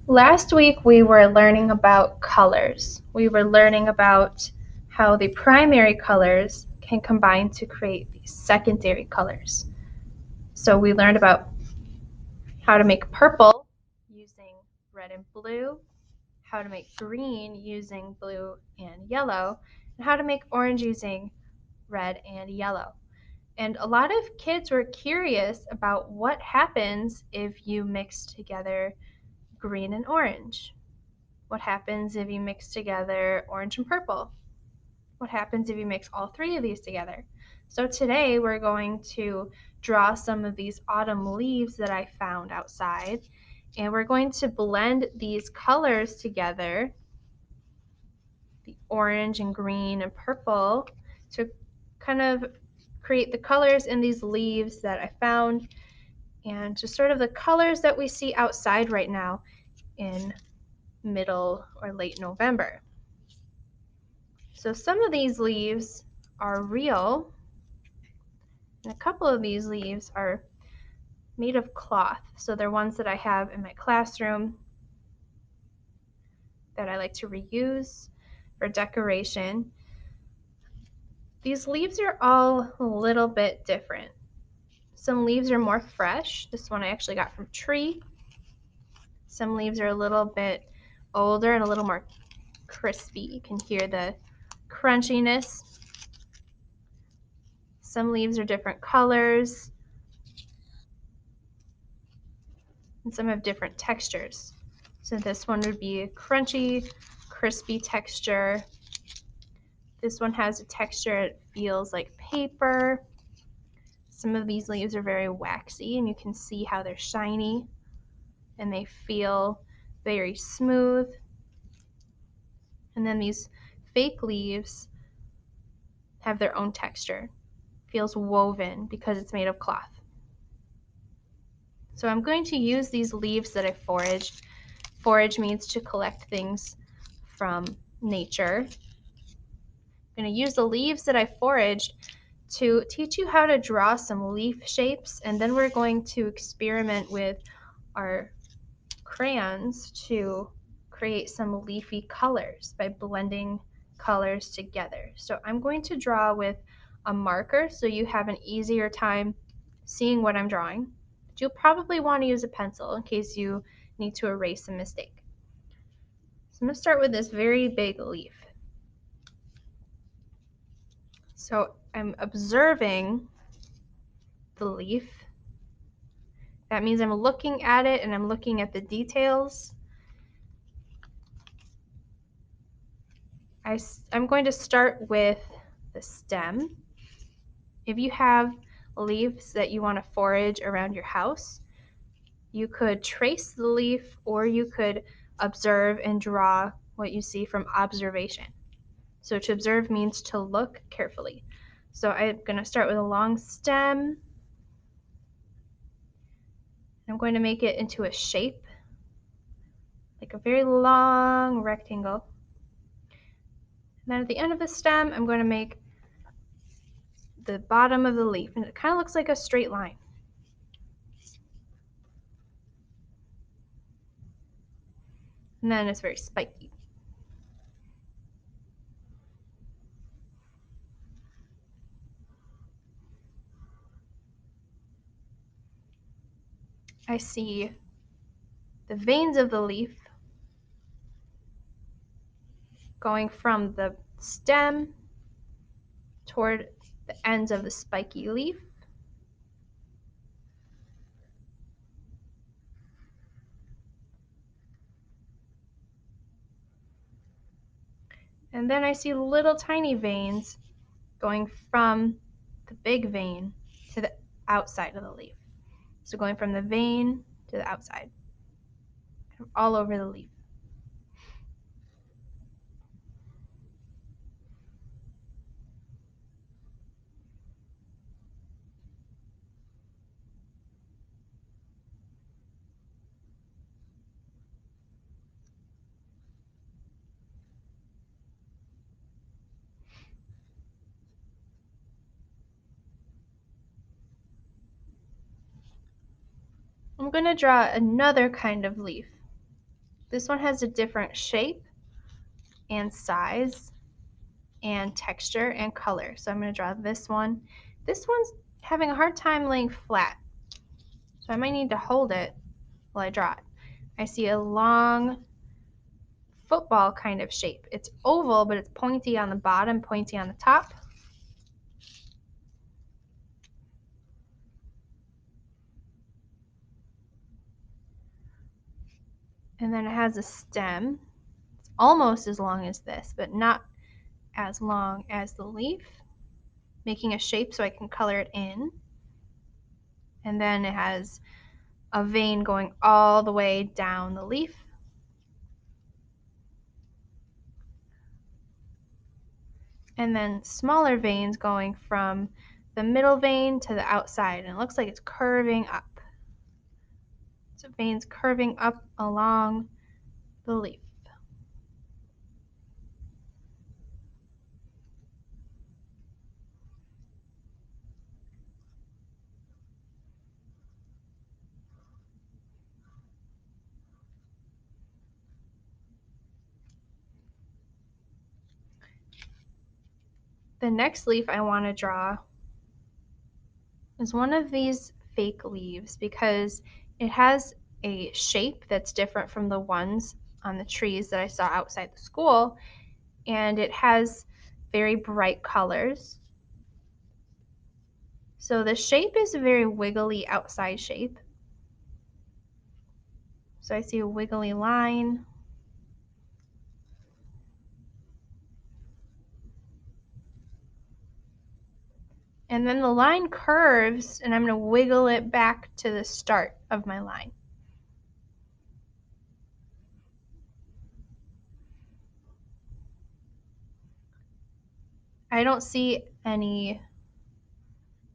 Last week we were learning about colors. We were learning about how the primary colors can combine to create these secondary colors. So we learned about how to make purple using red and blue, how to make green using blue and yellow, and how to make orange using red and yellow. And a lot of kids were curious about what happens if you mix together green and orange. What happens if you mix together orange and purple? What happens if you mix all three of these together? So today we're going to draw some of these autumn leaves that I found outside, and we're going to blend these colors together, the orange and green and purple, to kind of create the colors in these leaves that I found and just sort of the colors that we see outside right now in middle or late November. So some of these leaves are real, and a couple of these leaves are made of cloth. So they're ones that I have in my classroom that I like to reuse for decoration. These leaves are all a little bit different. Some leaves are more fresh. This one I actually got from a tree. Some leaves are a little bit older and a little more crispy. You can hear the crunchiness. Some leaves are different colors, and some have different textures. So this one would be a crunchy, crispy texture. This one has a texture, it feels like paper. Some of these leaves are very waxy, and you can see how they're shiny, and they feel very smooth. And then these fake leaves have their own texture. It feels woven because it's made of cloth. So I'm going to use these leaves that I foraged. Forage means to collect things from nature. I'm going to use the leaves that I foraged to teach you how to draw some leaf shapes, and then we're going to experiment with our crayons to create some leafy colors by blending colors together. So I'm going to draw with a marker so you have an easier time seeing what I'm drawing. But you'll probably want to use a pencil in case you need to erase a mistake. So I'm going to start with this very big leaf. So I'm observing the leaf. That means I'm looking at it and I'm looking at the details. I'm going to start with the stem. If you have leaves that you want to forage around your house, you could trace the leaf or you could observe and draw what you see from observation. So to observe means to look carefully. So I'm going to start with a long stem. I'm going to make it into a shape, like a very long rectangle. And then at the end of the stem, I'm going to make the bottom of the leaf, and it kind of looks like a straight line. And then it's very spiky. I see the veins of the leaf going from the stem toward the ends of the spiky leaf. And then I see little tiny veins going from the big vein to the outside of the leaf. So going from the vein to the outside, all over the leaf. I'm going to draw another kind of leaf. This one has a different shape and size and texture and color. So I'm going to draw this one. This one's having a hard time laying flat, so I might need to hold it while I draw it. I see a long football kind of shape. It's oval, but it's pointy on the bottom, pointy on the top. And then it has a stem. It's almost as long as this, but not as long as the leaf, making a shape so I can color it in. And then it has a vein going all the way down the leaf. And then smaller veins going from the middle vein to the outside. And it looks like it's curving up. So veins curving up along the leaf. The next leaf I want to draw is one of these fake leaves because it has a shape that's different from the ones on the trees that I saw outside the school, and it has very bright colors. So the shape is a very wiggly outside shape. So I see a wiggly line. And then the line curves, and I'm going to wiggle it back to the start of my line. I don't see any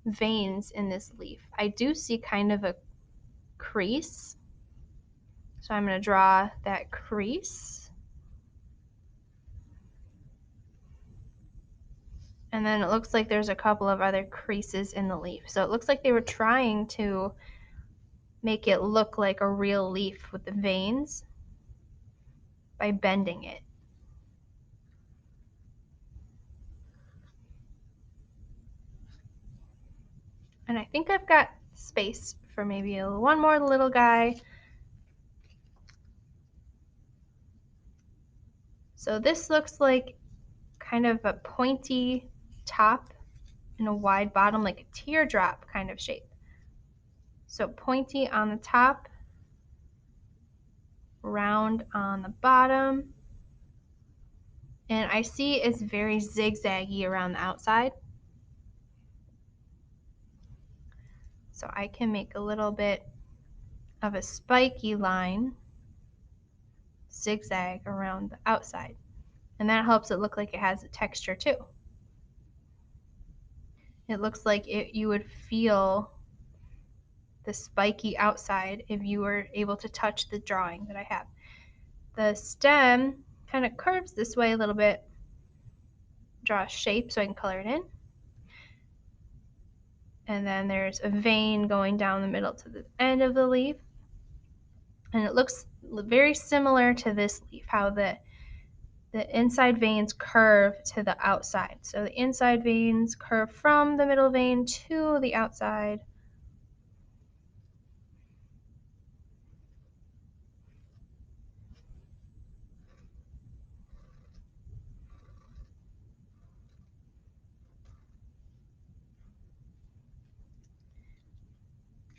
veins in this leaf. I do see kind of a crease. So I'm going to draw that crease. And then it looks like there's a couple of other creases in the leaf. So it looks like they were trying to make it look like a real leaf with the veins by bending it. And I think I've got space for maybe one more little guy. So this looks like kind of a pointy top and a wide bottom, like a teardrop kind of shape. So pointy on the top, round on the bottom. And I see it's very zigzaggy around the outside. So I can make a little bit of a spiky line, zigzag around the outside. And that helps it look like it has a texture too. It looks like you would feel the spiky outside if you were able to touch the drawing that I have. The stem kind of curves this way a little bit. Draw a shape so I can color it in. And then there's a vein going down the middle to the end of the leaf. And it looks very similar to this leaf, how the inside veins curve to the outside. So the inside veins curve from the middle vein to the outside.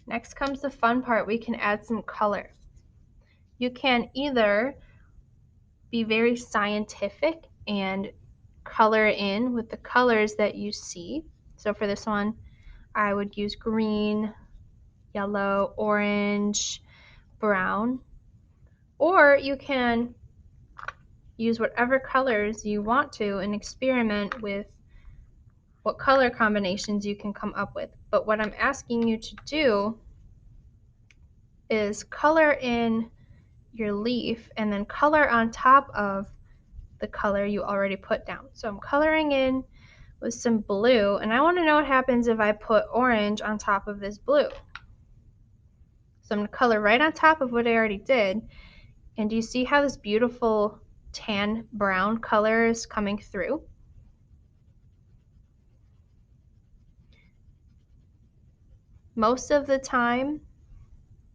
Next comes the fun part. We can add some color. You can either be very scientific and color in with the colors that you see. So for this one, I would use green, yellow, orange, brown. Or you can use whatever colors you want to and experiment with what color combinations you can come up with. But what I'm asking you to do is color in your leaf and then color on top of the color you already put down. So I'm coloring in with some blue, and I want to know what happens if I put orange on top of this blue. So I'm going to color right on top of what I already did, And do you see how this beautiful tan brown color is coming through? Most of the time,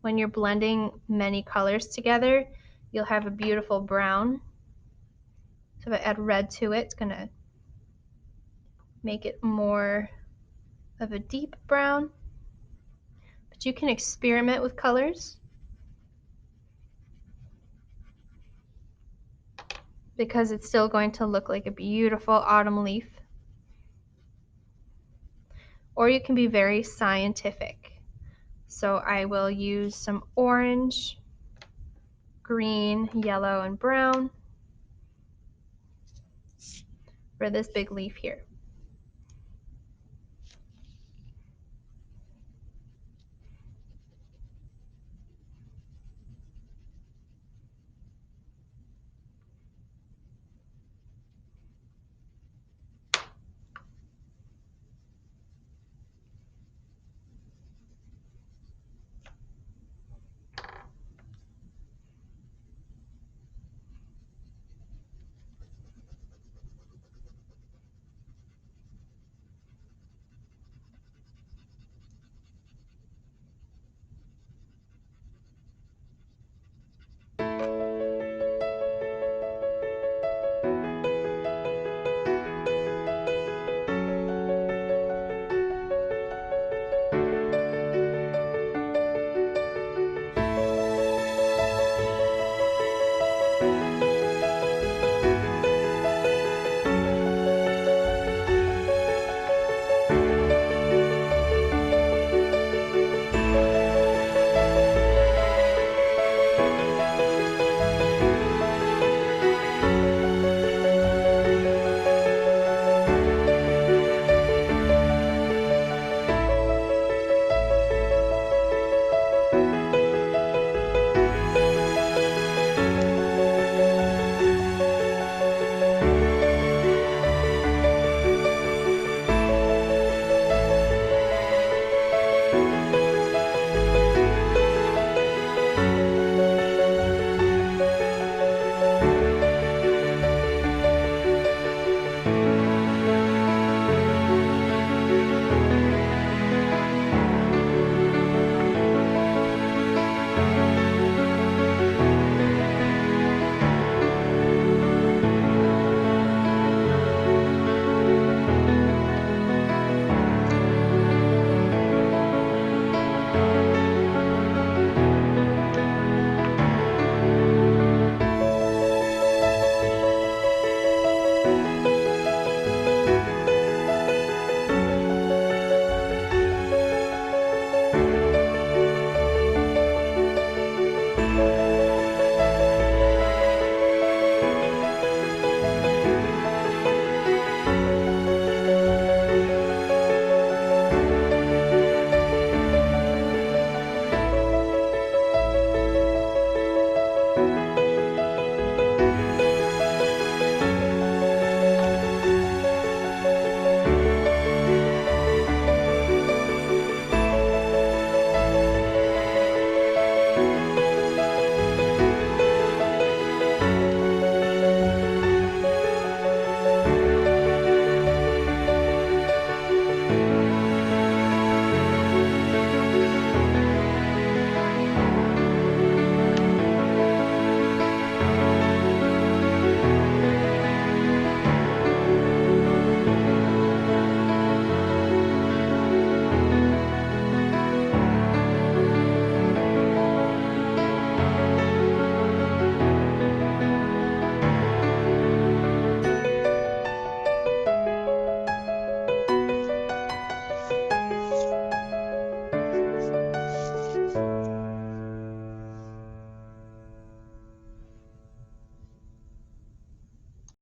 when you're blending many colors together, you'll have a beautiful brown. So if I add red to it, it's going to make it more of a deep brown. But you can experiment with colors because it's still going to look like a beautiful autumn leaf. Or you can be very scientific. So I will use some orange, green, yellow, and brown for this big leaf here.